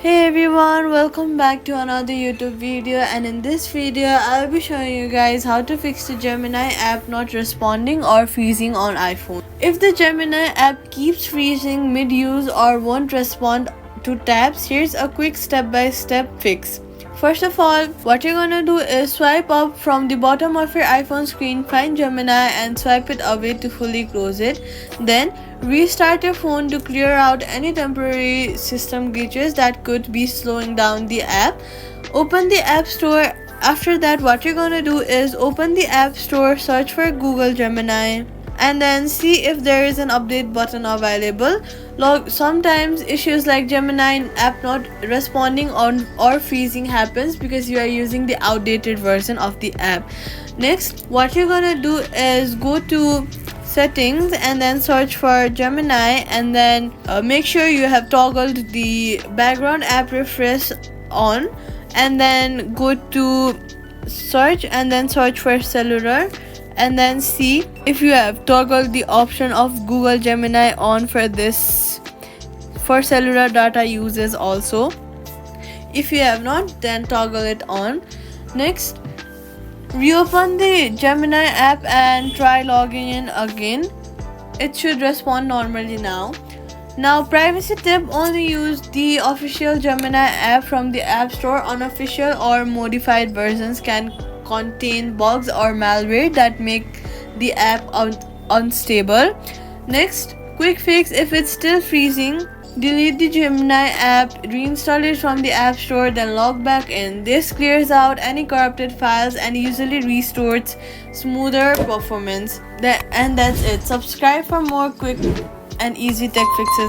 Hey everyone, welcome back to another YouTube video, and in this video I'll be showing you guys how to fix the Gemini app not responding or freezing on iPhone. If the Gemini app keeps freezing mid-use or won't respond to tabs, here's a quick step-by-step fix. First of all, what you're gonna do is swipe up from the bottom of your iPhone screen, find Gemini and swipe it away to fully close it. Then restart your phone to clear out any temporary system glitches that could be slowing down the app. Open the App Store. After that, what you're gonna do is open the App Store, search for Google Gemini, and then see if there is an update button available. Sometimes issues like Gemini app not responding or freezing happens because you are using the outdated version of the app. Next, what you're gonna do is go to settings and then search for Gemini, and then make sure you have toggled the background app refresh on, and then go to search and then search for cellular, and then see if you have toggled the option of Google Gemini on for cellular data uses also. If you have not, then toggle it on. Next, reopen the Gemini app and try logging in again. It should respond normally now. Now, privacy tip: only use the official Gemini app from the App Store. Unofficial or modified versions can contain bugs or malware that make the app unstable. Next, quick fix: if it's still freezing, delete the Gemini app, reinstall it from the App Store, then log back in. This clears out any corrupted files and usually restores smoother performance. And that's it. Subscribe for more quick and easy tech fixes.